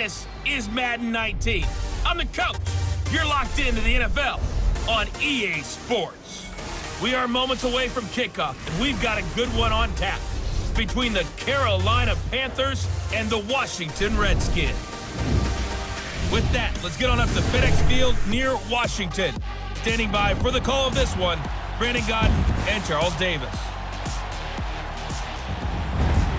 This is Madden 19. I'm the coach. You're locked into the NFL on EA Sports. We are moments away from kickoff, and we've got a good one on tap between the Carolina Panthers and the Washington Redskins. With that, let's get on up to FEDEXFIELD near Washington. Standing by for the call of this one, Brandon Godden and Charles Davis.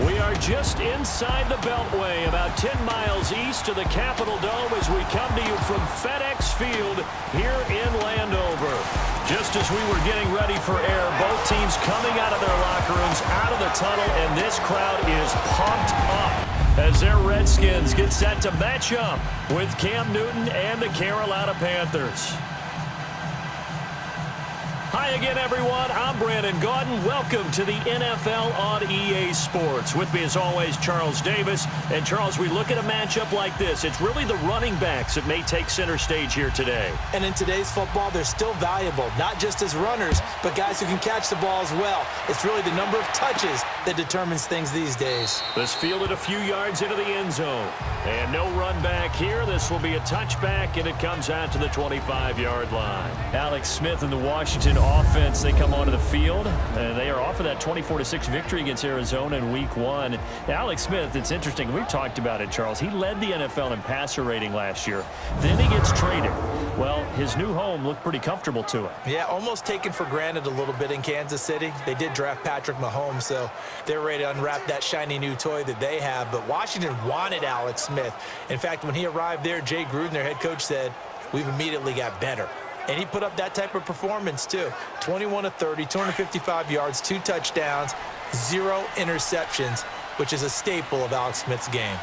We are just inside the Beltway, about 10 miles east of the Capitol Dome as we come to you from FedEx Field here in Landover. Just as we were getting ready for air, both teams coming out of their locker rooms, out of the tunnel, and this crowd is pumped up as their Redskins get set to match up with Cam Newton and the Carolina Panthers. Hi again, everyone. I'm Brandon Godden. Welcome to the NFL on EA Sports. With me, as always, Charles Davis. And, Charles, we look at a matchup like this. It's really the running backs that may take center stage here today. And in today's football, they're still valuable, not just as runners, but guys who can catch the ball as well. It's really the number of touches that determines things these days. This fielded a few yards into the end zone. And no run back here. This will be a touchback, and it comes out to the 25-yard line. Alex Smith and the Washington offense, they come onto the field, and they are off of that 24-6 victory against Arizona in Week 1. Alex Smith, it's interesting. We've talked about it, Charles. He led the NFL in passer rating last year. Then he gets traded. Well, his new home looked pretty comfortable to him. Yeah, almost taken for granted a little bit in Kansas City. They did draft Patrick Mahomes, so they're ready to unwrap that shiny new toy that they have. But Washington wanted Alex Smith. In fact, when he arrived there, Jay Gruden, their head coach, said, "We've immediately got better." And he put up that type of performance, too. 21 of 30, 255 yards, 2 touchdowns, 0 interceptions, which is a staple of Alex Smith's game.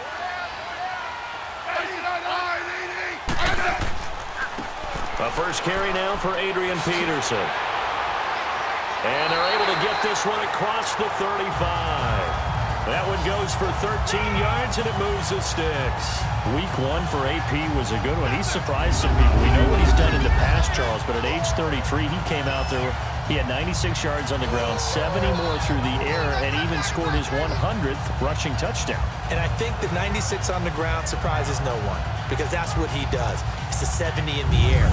A first carry now for Adrian Peterson. And they're able to get this one across the 35. That one goes for 13 yards, and it moves the sticks. Week 1 for AP was a good one. He surprised some people. We know what he's done in the past, Charles, but at age 33, he came out there. He had 96 yards on the ground, 70 more through the air, and even scored his 100th rushing touchdown. And I think the 96 on the ground surprises no one, because that's what he does. It's the 70 in the air.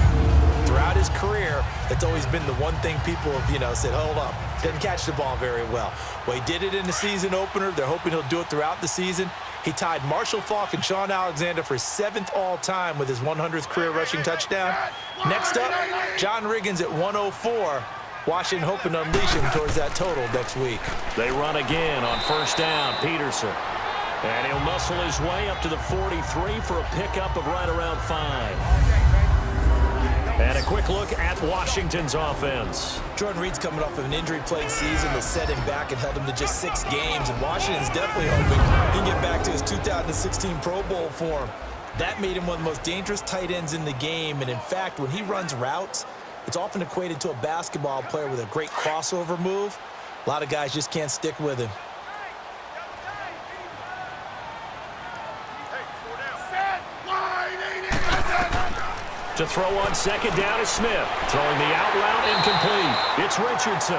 Throughout his career, that's always been the one thing people have, said, hold up, doesn't catch the ball very well. Well, he did it in the season opener. They're hoping he'll do it throughout the season. He tied Marshall Faulk and Sean Alexander for 7th all-time with his 100th career rushing touchdown. Next up, John Riggins at 104. Washington hoping to unleash him towards that total next week. They run again on first down, Peterson. And he'll muscle his way up to the 43 for a pickup of right around 5. And a quick look at Washington's offense. Jordan Reed's coming off of an injury-plagued season that set him back and held him to just 6 games. And Washington's definitely hoping he can get back to his 2016 Pro Bowl form. That made him one of the most dangerous tight ends in the game. And in fact, when he runs routes, it's often equated to a basketball player with a great crossover move. A lot of guys just can't stick with him. To throw on second down is Smith. Throwing the out route incomplete. It's Richardson.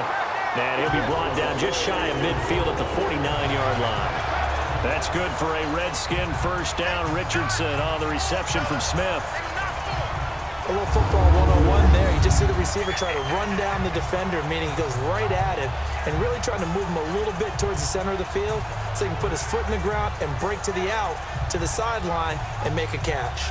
And he'll be brought down just shy of midfield at the 49-yard line. That's good for a Redskin first down. Richardson on the reception from Smith. A little football 101 there. You just see the receiver try to run down the defender, meaning he goes right at him and really trying to move him a little bit towards the center of the field so he can put his foot in the ground and break to the out, to the sideline, and make a catch.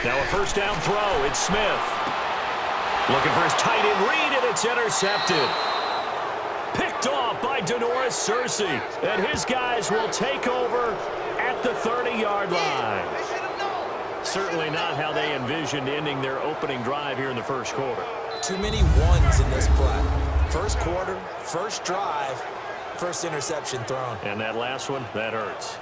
Now a first down throw. It's Smith. Looking for his tight end read, and it's intercepted. Picked off by Danoris Searcy. And his guys will take over at the 30-yard line. Certainly not how they envisioned ending their opening drive here in the first quarter. Too many ones in this play. First quarter, first drive, first interception thrown. And that last one, that hurts.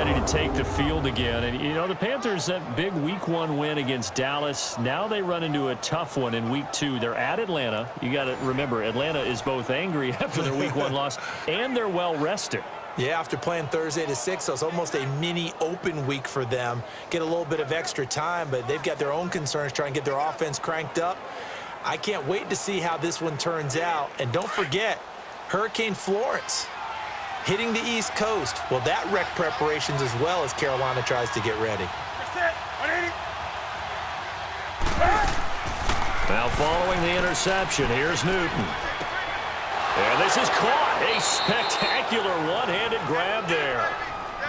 ready to take the field again. And, you know, the Panthers, that big Week 1 win against Dallas, now they run into a tough one in Week 2. They're at Atlanta. You got to remember, Atlanta is both angry after their Week 1 loss, and they're well-rested. Yeah, after playing Thursday to 6, so it's almost a mini open week for them. Get a little bit of extra time, but they've got their own concerns trying to get their offense cranked up. I can't wait to see how this one turns out. And don't forget, Hurricane Florence hitting the East Coast. Well, that wreck preparations as well as Carolina tries to get ready. Now following the interception, here's Newton. And this is caught. A spectacular one-handed grab there.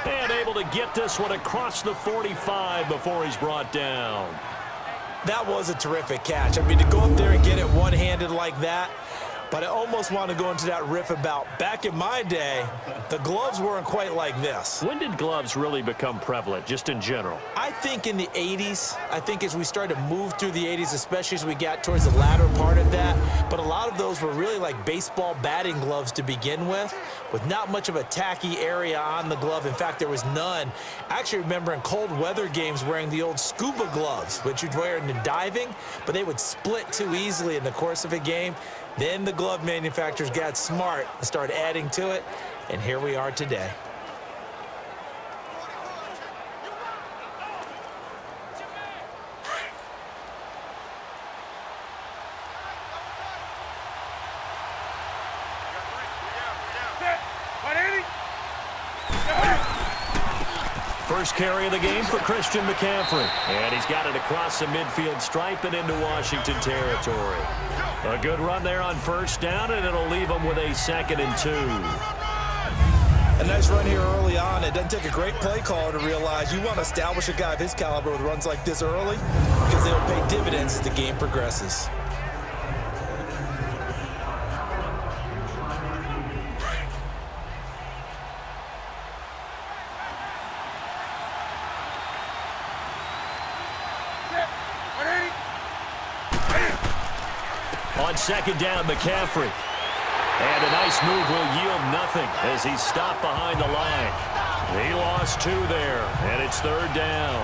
And able to get this one across the 45 before he's brought down. That was a terrific catch. I mean, to go up there and get it one-handed like that, but I almost want to go into that riff about back in my day, the gloves weren't quite like this. When did gloves really become prevalent, just in general? I think in the 80s. I think as we started to move through the 80s, especially as we got towards the latter part of that. But a lot of those were really like baseball batting gloves to begin with not much of a tacky area on the glove. In fact, there was none. I actually remember in cold weather games wearing the old scuba gloves, which you'd wear in the diving, but they would split too easily in the course of a game. Then the glove manufacturers got smart and started adding to it, and here we are today. First carry of the game for Christian McCaffrey. And he's got it across the midfield stripe and into Washington territory. A good run there on first down, and it'll leave him with a 2nd and 2. A nice run here early on. It doesn't take a great play caller to realize you want to establish a guy of his caliber with runs like this early because they'll pay dividends as the game progresses. On 2nd down, McCaffrey. And a nice move will yield nothing as he's stopped behind the line. He lost 2 there, and it's 3rd down.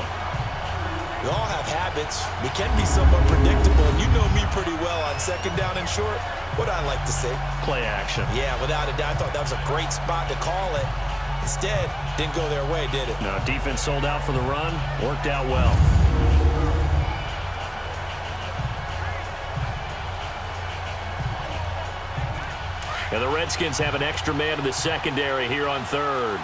We all have habits. We can be somewhat predictable, and you know me pretty well on 2nd down and short. What I like to say? Play action. Yeah, without a doubt. I thought that was a great spot to call it. Instead, didn't go their way, did it? No, defense sold out for the run. Worked out well. And the Redskins have an extra man in the secondary here on 3rd.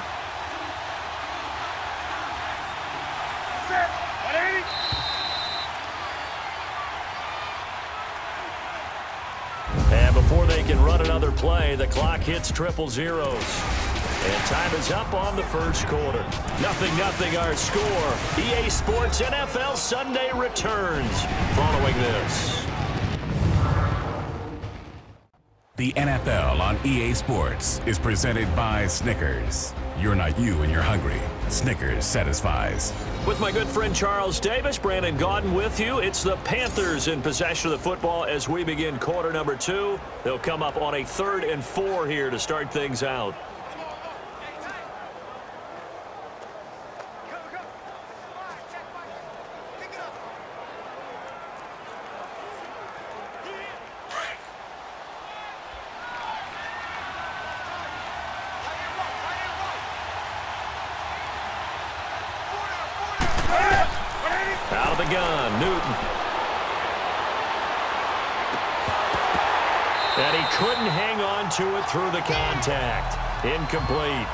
And before they can run another play, the clock hits 000. And time is up on the first quarter. 0-0 our score. EA Sports NFL Sunday returns following this. The NFL on EA Sports is presented by Snickers. You're not you and you're hungry. Snickers satisfies. With my good friend Charles Davis, Brandon Gaudin with you. It's the Panthers in possession of the football as we begin quarter number 2. They'll come up on a 3rd and 4 here to start things out. Out of the gun, Newton. And he couldn't hang on to it through the contact. Incomplete.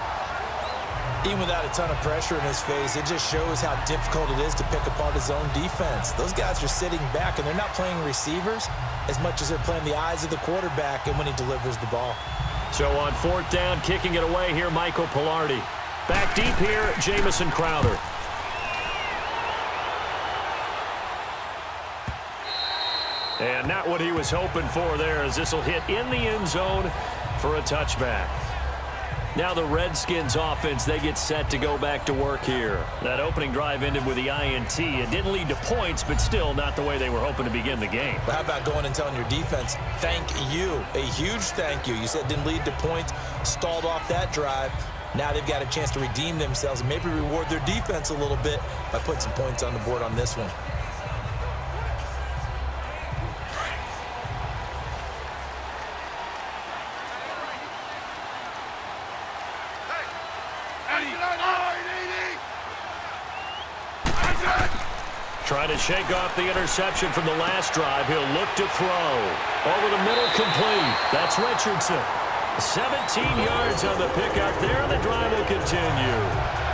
Even without a ton of pressure in his face, it just shows how difficult it is to pick apart his own defense. Those guys are sitting back, and they're not playing receivers as much as they're playing the eyes of the quarterback and when he delivers the ball. So on 4th down, kicking it away here, Michael Pilardi. Back deep here, Jamison Crowder. And not what he was hoping for there, as this will hit in the end zone for a touchback. Now the Redskins offense, they get set to go back to work here. That opening drive ended with the INT. It didn't lead to points, but still not the way they were hoping to begin the game. But how about going and telling your defense, thank you, a huge thank you. You said it didn't lead to points, stalled off that drive. Now they've got a chance to redeem themselves and maybe reward their defense a little bit by putting some points on the board on this one. Trying to shake off the interception from the last drive. He'll look to throw. Over the middle, complete. That's Richardson. 17 yards on the pickup there, and the drive will continue.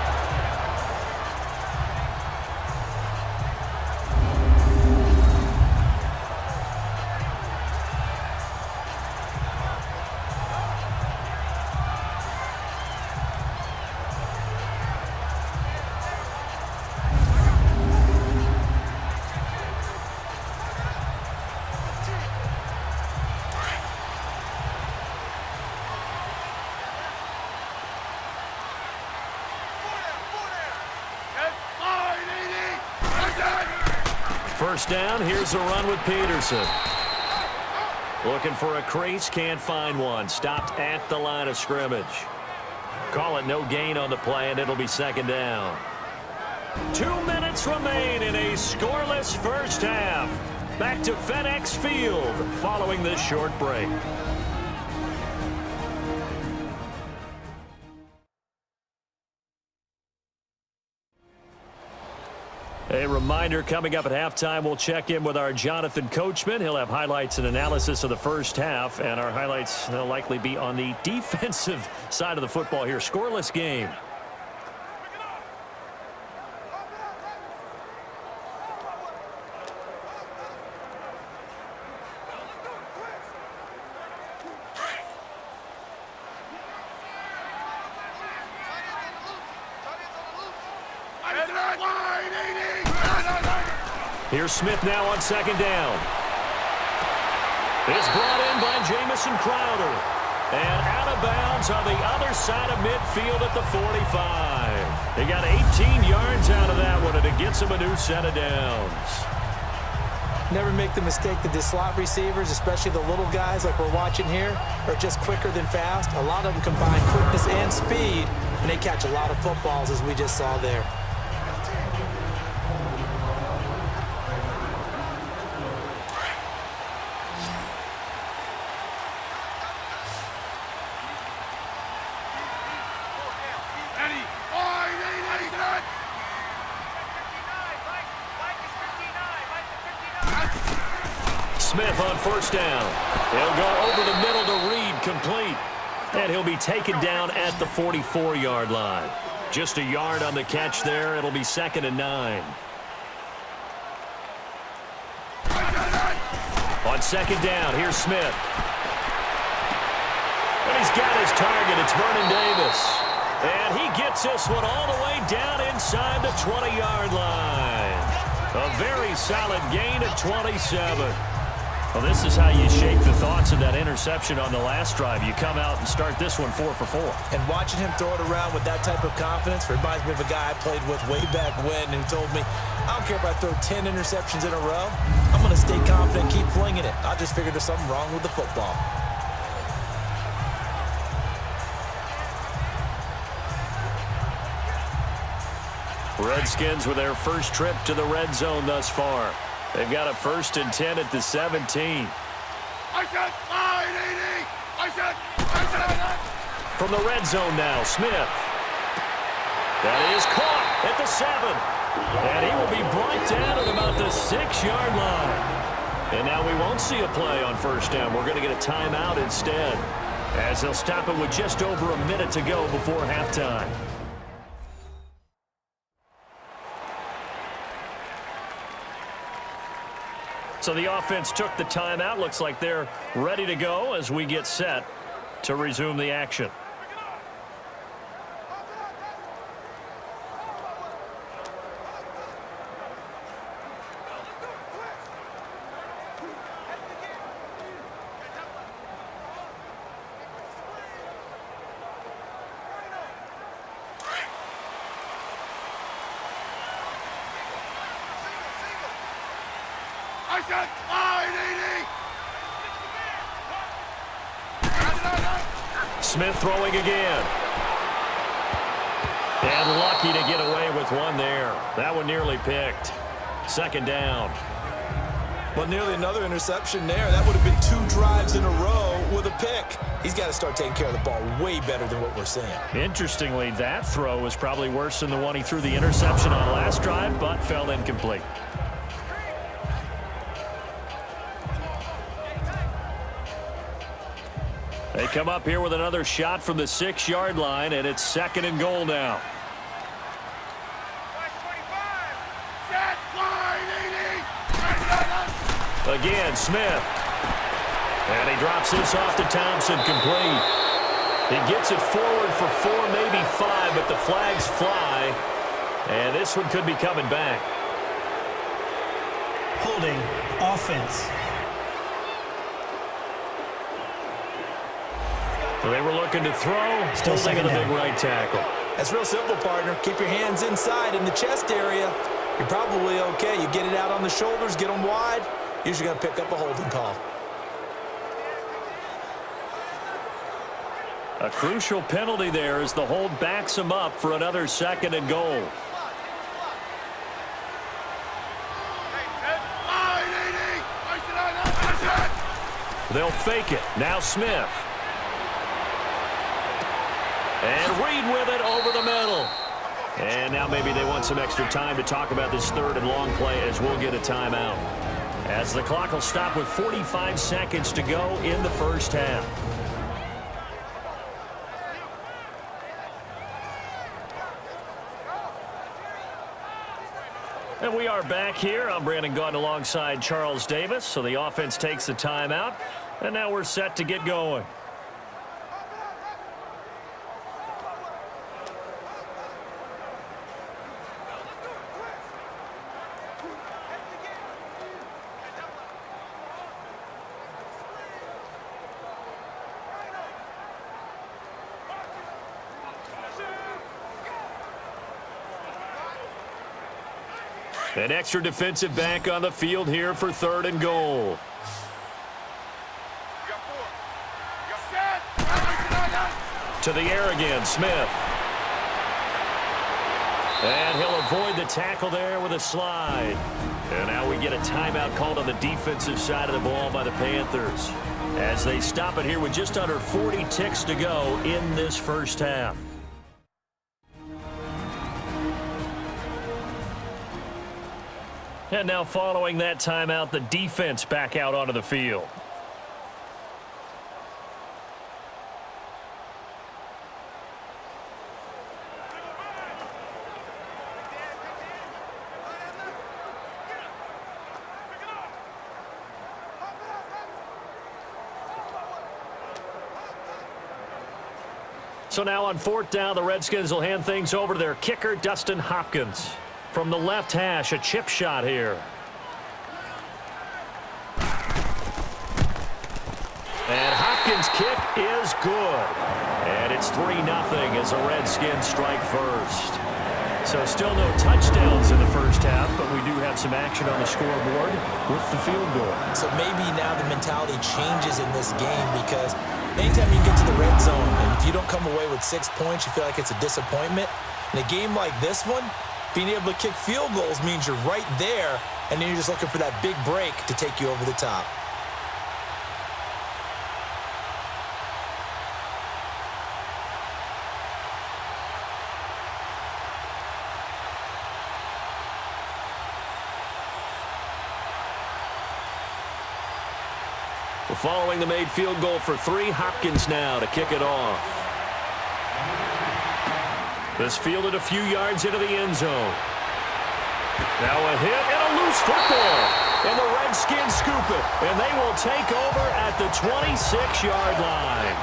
First down, here's a run with Peterson. Looking for a crease, can't find one. Stopped at the line of scrimmage. Call it no gain on the play, and it'll be second down. 2 minutes remain in a scoreless first half. Back to FedEx Field following this short break. A reminder, coming up at halftime, we'll check in with our Jonathan Coachman. He'll have highlights and analysis of the first half, and our highlights will likely be on the defensive side of the football here. Scoreless game. Here's Smith now on second down. It's brought in by Jamison Crowder. And out of bounds on the other side of midfield at the 45. They got 18 yards out of that one, and it gets them a new set of downs. Never make the mistake that the slot receivers, especially the little guys like we're watching here, are just quicker than fast. A lot of them combine quickness and speed, and they catch a lot of footballs, as we just saw there. Smith on first down. He'll go over the middle to Reed, complete. And he'll be taken down at the 44-yard line. Just a yard on the catch there. It'll be 2nd and 9. On second down, here's Smith. And he's got his target. It's Vernon Davis. And he gets this one all the way down inside the 20-yard line. A very solid gain at 27. Well, this is how you shake the thoughts of that interception on the last drive. You come out and start this one 4 for 4. And watching him throw it around with that type of confidence reminds me of a guy I played with way back when who told me, I don't care if I throw 10 interceptions in a row. I'm going to stay confident, keep flinging it. I just figured there's something wrong with the football. Redskins with their first trip to the red zone thus far. They've got a 1st and 10 at the 17. From the red zone now, Smith. That is caught at the 7. And he will be brought down at about the 6-yard line. And now we won't see a play on first down. We're going to get a timeout instead, as they'll stop it with just over a minute to go before halftime. So the offense took the timeout. Looks like they're ready to go as we get set to resume the action. Smith throwing again. And lucky to get away with one there. That one nearly picked. Second down. Well, nearly another interception there. That would have been 2 drives in a row with a pick. He's got to start taking care of the ball way better than what we're seeing. Interestingly, that throw was probably worse than the one he threw the interception on last drive, but fell incomplete. They come up here with another shot from the 6-yard line, and it's 2nd and goal now. Again, Smith. And he drops this off to Thompson, complete. He gets it forward for 4, maybe 5, but the flags fly. And this one could be coming back. Holding offense. They were looking to throw. Still holding in the second big down. right tackle. That's real simple, partner. Keep your hands inside in the chest area. You're probably okay. You get it out on the shoulders, get them wide. Usually going to pick up a holding call. A crucial penalty there as the hold backs him up for another 2nd and goal. They'll fake it. Now Smith. And Reed with it over the middle. And now maybe they want some extra time to talk about this 3rd and long play as we'll get a timeout. As the clock will stop with 45 seconds to go in the first half. And we are back here. I'm Brandon Gaudin alongside Charles Davis. So the offense takes the timeout. And now we're set to get going. An extra defensive back on the field here for 3rd and goal. To the air again, Smith. And he'll avoid the tackle there with a slide. And now we get a timeout called on the defensive side of the ball by the Panthers, as they stop it here with just under 40 ticks to go in this first half. And now following that timeout, the defense back out onto the field. So now on 4th down, the Redskins will hand things over to their kicker, Dustin Hopkins. From the left hash, a chip shot here. And Hopkins' kick is good. And it's 3-0 as the Redskins strike first. So still no touchdowns in the first half, but we do have some action on the scoreboard with the field goal. So maybe now the mentality changes in this game, because anytime you get to the red zone and if you don't come away with 6 points, you feel like it's a disappointment. In a game like this one, being able to kick field goals means you're right there, and then you're just looking for that big break to take you over the top. We're following the made field goal for 3. Hopkins now to kick it off. This fielded a few yards into the end zone. Now a hit and a loose football. And the Redskins scoop it. And they will take over at the 26-yard line.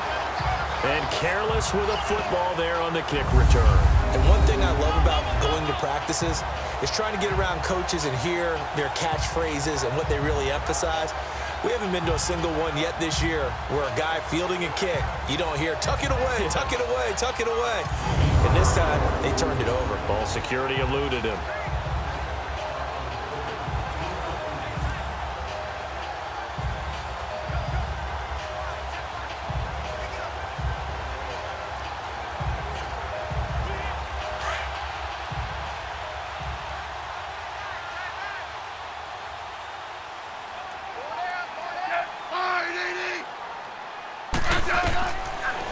And careless with a football there on the kick return. And one thing I love about going to practices is trying to get around coaches and hear their catchphrases and what they really emphasize. We haven't been to a single one yet this year where a guy fielding a kick, you don't hear, tuck it away, tuck it away, tuck it away. And this time, they turned it over. Ball security eluded him.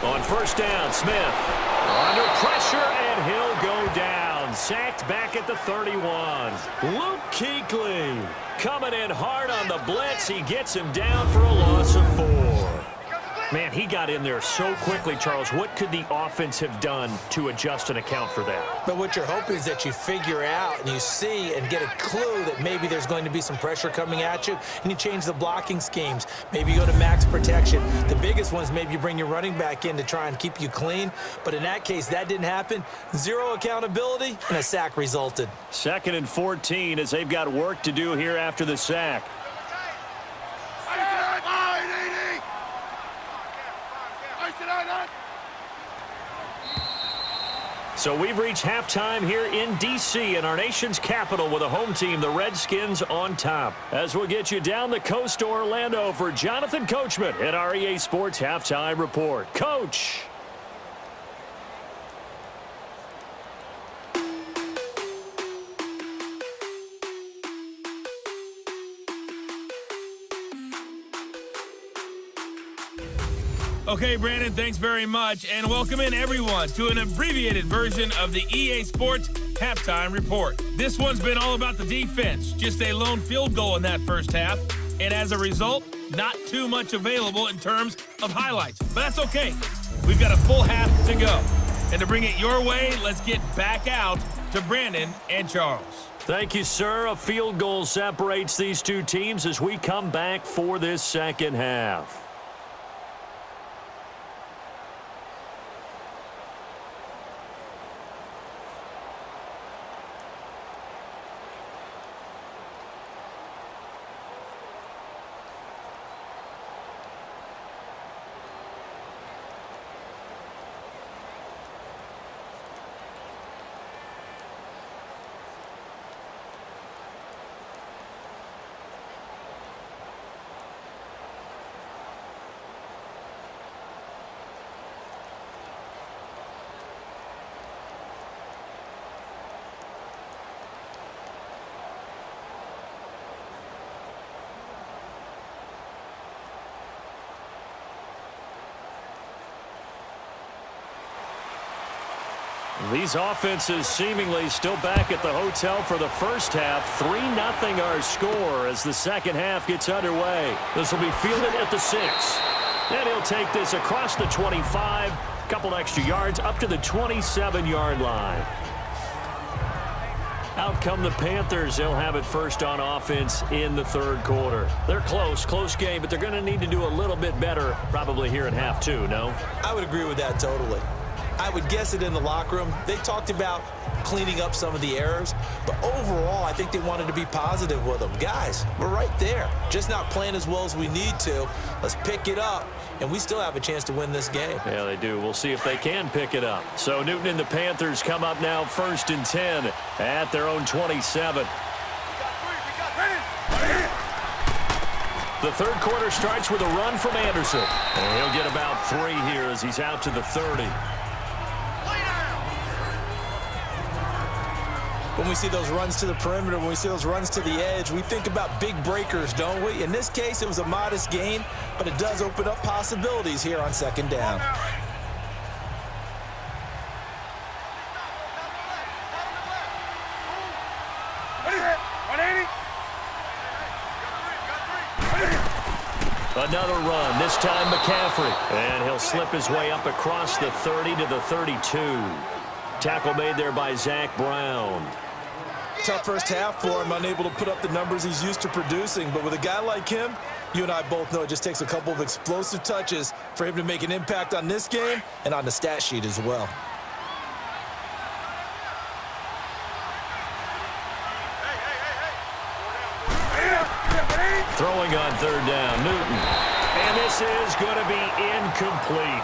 On first down, Smith under pressure, and he'll go down. Sacked back at the 31. Luke Kuechly coming in hard on the blitz. He gets him down for a loss of 4. Man, he got in there so quickly, Charles. What could the offense have done to adjust and account for that? But what you're hoping is that you figure out and you see and get a clue that maybe there's going to be some pressure coming at you, and you change the blocking schemes. Maybe you go to max protection. The biggest one is maybe you bring your running back in to try and keep you clean. But in that case, that didn't happen. Zero accountability, and a sack resulted. 2nd and 14 as they've got work to do here after the sack. So we've reached halftime here in D.C. in our nation's capital with a home team, the Redskins, on top. As we'll get you down the coast to Orlando for Jonathan Coachman at our EA Sports Halftime Report. Coach. Okay, Brandon, thanks very much, and welcome in everyone to an abbreviated version of the EA Sports Halftime Report. This one's been all about the defense, just a lone field goal in that first half, and as a result, not too much available in terms of highlights. But that's okay. We've got a full half to go. And to bring it your way, let's get back out to Brandon and Charles. Thank you, sir. A field goal separates these two teams as we come back for this second half. These offenses seemingly still back at the hotel for the first half. 3-0 our score as the second half gets underway. This will be fielded at the 6. And he'll take this across the 25, a couple extra yards up to the 27-yard line. Out come the Panthers. They'll have it first on offense in the third quarter. They're close game, but they're going to need to do a little bit better probably here in half 2, no? I would agree with that totally. I would guess it in the locker room. They talked about cleaning up some of the errors, but overall, I think they wanted to be positive with them. Guys, we're right there, just not playing as well as we need to. Let's pick it up, and we still have a chance to win this game. Yeah, they do. We'll see if they can pick it up. So Newton and the Panthers come up now 1st and 10 at their own 27. The third quarter starts with a run from Anderson. And he'll get about 3 here as he's out to the 30. When we see those runs to the perimeter, when we see those runs to the edge, we think about big breakers, don't we? In this case, it was a modest gain, but it does open up possibilities here on second down. Another run, this time McCaffrey. And he'll slip his way up across the 30 to the 32. Tackle made there by Zach Brown. Tough first half for him, unable to put up the numbers he's used to producing. But with a guy like him, you and I both know it just takes a couple of explosive touches for him to make an impact on this game and on the stat sheet as well. Throwing on third down, Newton. And this is going to be incomplete.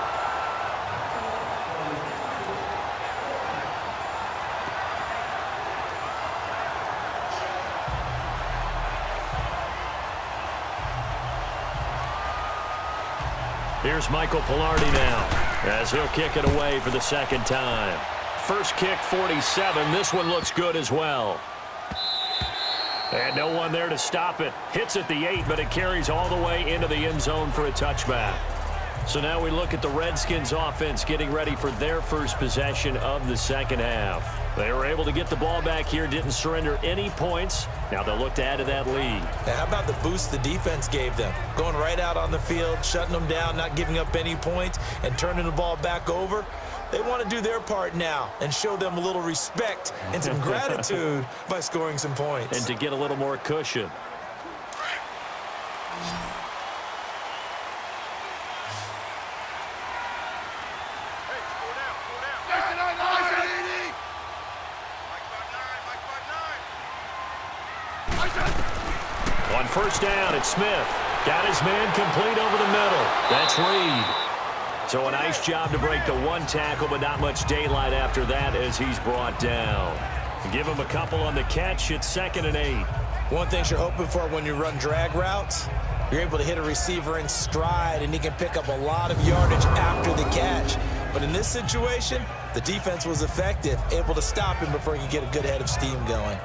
Here's Michael Pilardi now as he'll kick it away for the second time. First kick, 47. This one looks good as well. And no one there to stop it. Hits at the 8, but it carries all the way into the end zone for a touchback. So now we look at the Redskins offense getting ready for their first possession of the second half. They were able to get the ball back here, didn't surrender any points. Now they'll look to add to that lead. Now, how about the boost the defense gave them? Going right out on the field, shutting them down, not giving up any points, and turning the ball back over. They want to do their part now and show them a little respect and some gratitude by scoring some points. And to get a little more cushion. On first down, it's Smith. Got his man complete over the middle. That's Reed. So a nice job to break the one tackle, but not much daylight after that as he's brought down. Give him a couple on the catch. It's 2nd and 8. One thing you're hoping for when you run drag routes, you're able to hit a receiver in stride, and he can pick up a lot of yardage after the catch. But in this situation, the defense was effective, able to stop him before he could get a good head of steam going.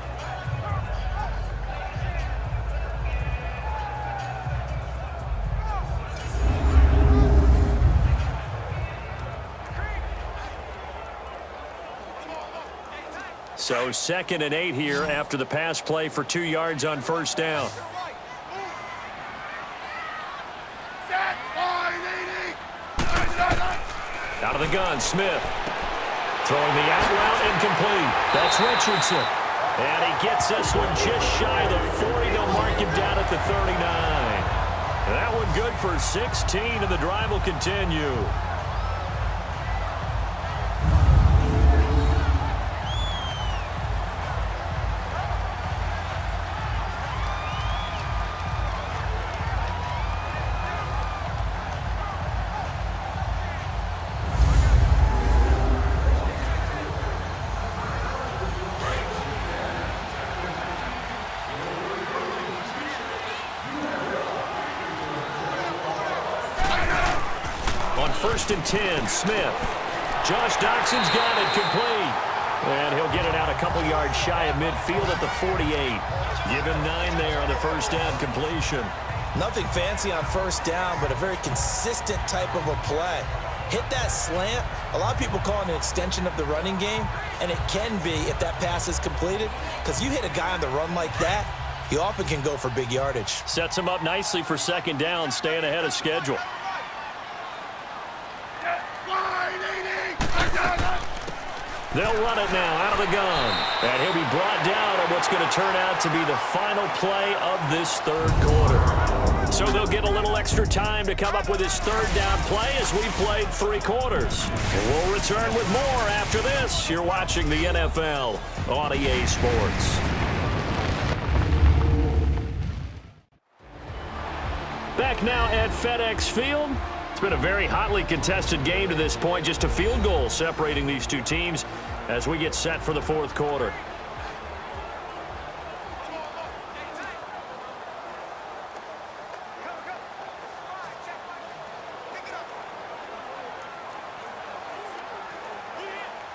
So 2nd and 8 here after the pass play for 2 yards on first down. Out of the gun, Smith. Throwing the out route incomplete. That's Richardson. And he gets this one just shy of the 40. They'll mark him down at the 39. That one good for 16, and the drive will continue. First and 10, Smith. Josh Doxson's got it complete. And he'll get it out a couple yards shy of midfield at the 48. Give him 9 there on the first down completion. Nothing fancy on first down, but a very consistent type of a play. Hit that slant. A lot of people call it an extension of the running game, and it can be if that pass is completed, because you hit a guy on the run like that, he often can go for big yardage. Sets him up nicely for second down, staying ahead of schedule. They'll run it now out of the gun. And he'll be brought down on what's going to turn out to be the final play of this third quarter. So they'll get a little extra time to come up with his third down play as we played 3 quarters. And we'll return with more after this. You're watching the NFL on EA Sports. Back now at FedEx Field. It's been a very hotly contested game to this point. Just a field goal separating these two teams as we get set for the fourth quarter.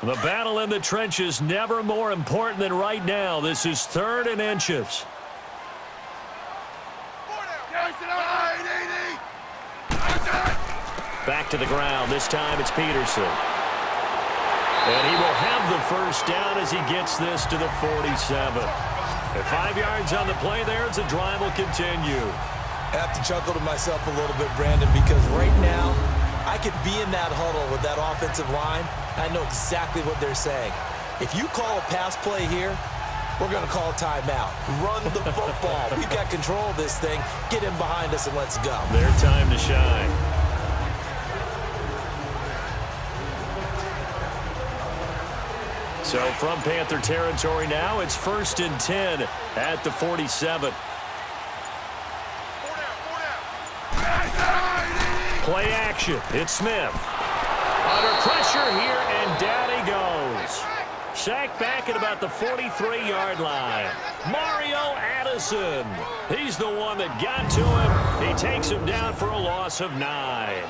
The battle in the trenches never more important than right now. This is 3rd and inches. Back to the ground. This time it's Peterson. And he will have the first down as he gets this to the 47. At 5 yards on the play there, as the drive will continue. I have to chuckle to myself a little bit, Brandon, because right now I could be in that huddle with that offensive line. I know exactly what they're saying. If you call a pass play here, we're going to call a timeout. Run the football. We've got control of this thing. Get him behind us and let's go. Their time to shine. So from Panther territory now, it's 1st and 10 at the 47. Play action. It's Smith. Under pressure here, and down he goes. Sacked back at about the 43-yard line. Mario Addison. He's the one that got to him. He takes him down for a loss of 9.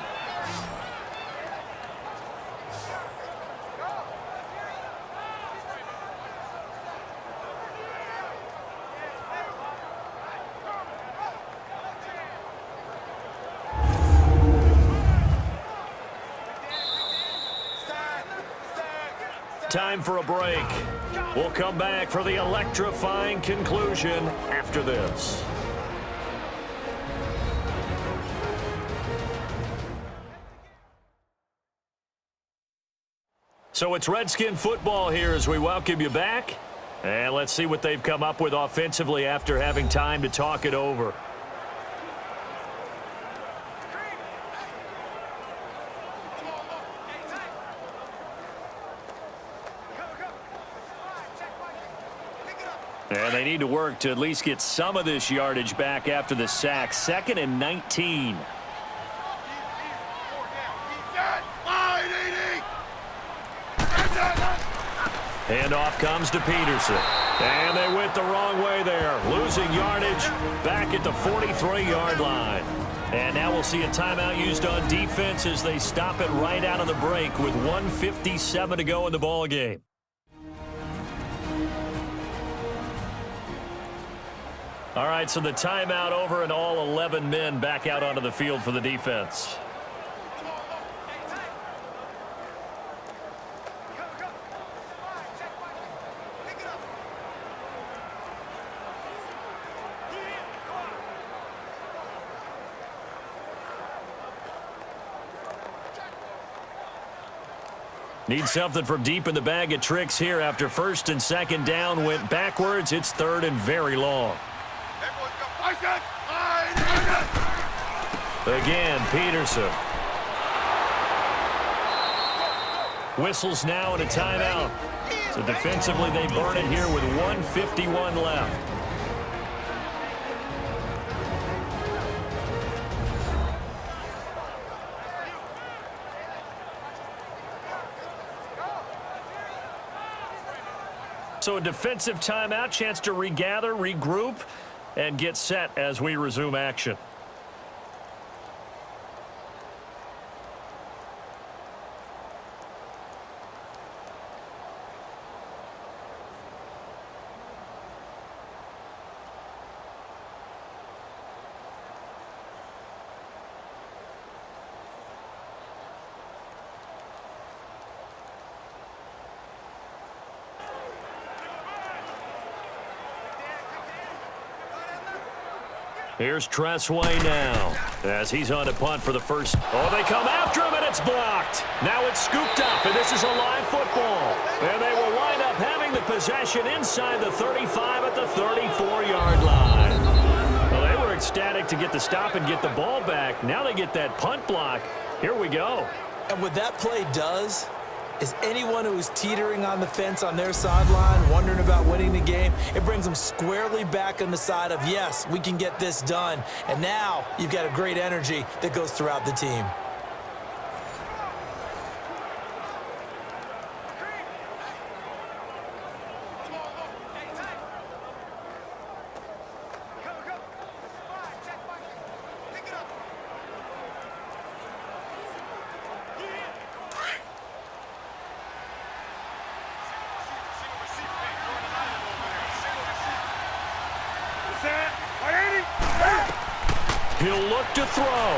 time for a break. We'll come back for the electrifying conclusion after this. So it's Redskin football here as we welcome you back. And let's see what they've come up with offensively after having time to talk it over. And they need to work to at least get some of this yardage back after the sack. 2nd and 19. Handoff comes to Peterson. And they went the wrong way there. Losing yardage back at the 43-yard line. And now we'll see a timeout used on defense as they stop it right out of the break with 1:57 to go in the ballgame. All right, so the timeout over and all 11 men back out onto the field for the defense. Need something from deep in the bag of tricks here after 1st and 2nd down went backwards. It's 3rd and very long. Again, Peterson. Whistles now and a timeout. So defensively they burn it here with 1:51 left. So a defensive timeout, chance to regather, regroup, and get set as we resume action. Here's Tressway now as he's on to punt for the first. Oh, they come after him, and it's blocked. Now it's scooped up, and this is a live football. And they will wind up having the possession inside the 35 at the 34-yard line. Well, they were ecstatic to get the stop and get the ball back. Now they get that punt block. Here we go. And what that play does is anyone who is teetering on the fence on their sideline, wondering about winning the game, it brings them squarely back on the side of, yes, we can get this done. And now you've got a great energy that goes throughout the team. He'll look to throw.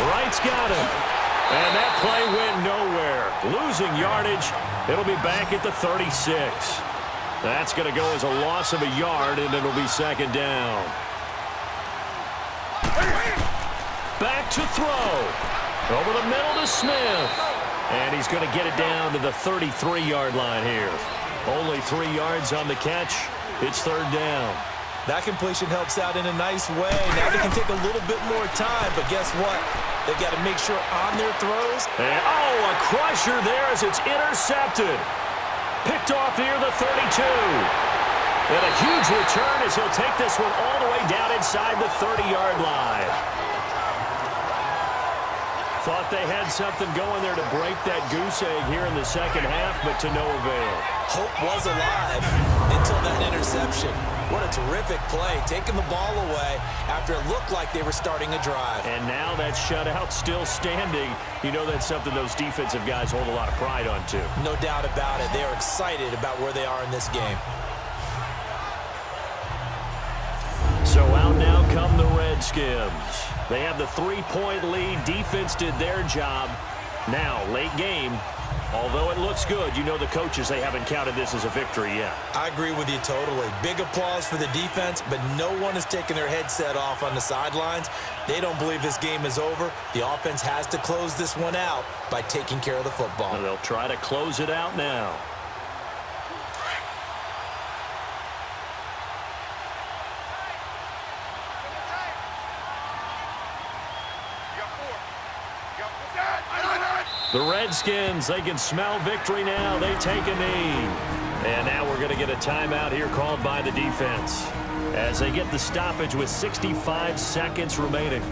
Wright's got him. And that play went nowhere. Losing yardage. It'll be back at the 36. That's going to go as a loss of a yard, and it'll be 2nd down. Back to throw. Over the middle to Smith. And he's going to get it down to the 33-yard line here. Only 3 yards on the catch. It's 3rd down. That completion helps out in a nice way. Now they can take a little bit more time, but guess what? They've got to make sure on their throws. And, a crusher there as it's intercepted. Picked off near the 32. And a huge return as he'll take this one all the way down inside the 30-yard line. Thought they had something going there to break that goose egg here in the 2nd half, but to no avail. Hope was alive until that interception. What a terrific play, taking the ball away after it looked like they were starting a drive. And now that shutout still standing. You know that's something those defensive guys hold a lot of pride on, too. No doubt about it. They are excited about where they are in this game. So out now come the Redskins. They have the 3-point lead. Defense did their job. Now, late game, although it looks good, you know the coaches, they haven't counted this as a victory yet. I agree with you totally. Big applause for the defense, but no one is taking their headset off on the sidelines. They don't believe this game is over. The offense has to close this one out by taking care of the football. And they'll try to close it out now. The Redskins, they can smell victory now. They take a knee. And now we're going to get a timeout here called by the defense as they get the stoppage with 65 seconds remaining.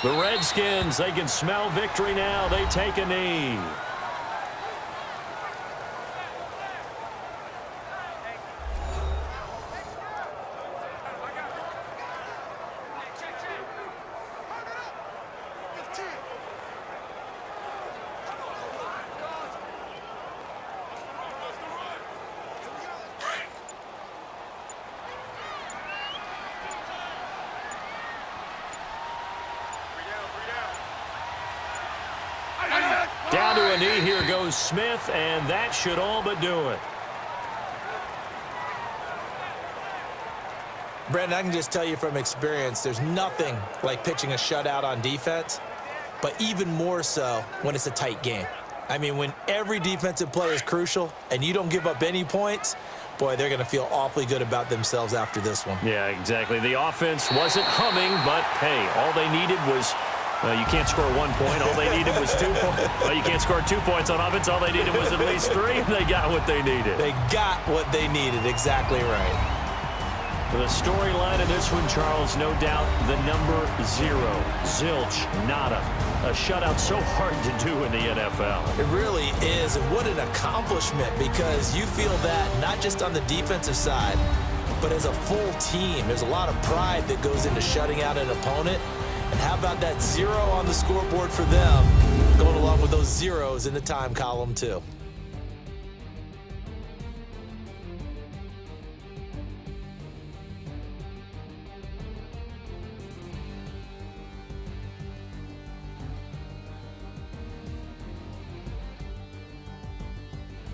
The Redskins, they can smell victory now. They take a knee. Down to a knee, here goes Smith, and that should all but do it. Brandon, I can just tell you from experience, there's nothing like pitching a shutout on defense, but even more so when it's a tight game. I mean, when every defensive play is crucial and you don't give up any points, boy, they're going to feel awfully good about themselves after this one. Yeah, exactly. The offense wasn't humming, but, hey, all they needed was you can't score 1 point. All they needed was 2 points. Well, you can't score 2 points on offense. All they needed was at least 3, and they got what they needed. They got what they needed. Exactly right. The storyline of this one, Charles, no doubt the number 0. Zilch, nada. A shutout so hard to do in the NFL. It really is, and what an accomplishment, because you feel that not just on the defensive side, but as a full team. There's a lot of pride that goes into shutting out an opponent. And how about that 0 on the scoreboard for them, going along with those zeros in the time column, too.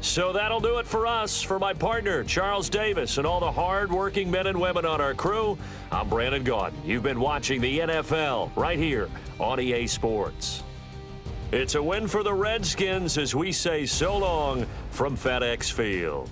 So that'll do it for us. For my partner, Charles Davis, and all the hard-working men and women on our crew, I'm Brandon Gaudin. You've been watching the NFL right here on EA Sports. It's a win for the Redskins as we say so long from FedEx Field.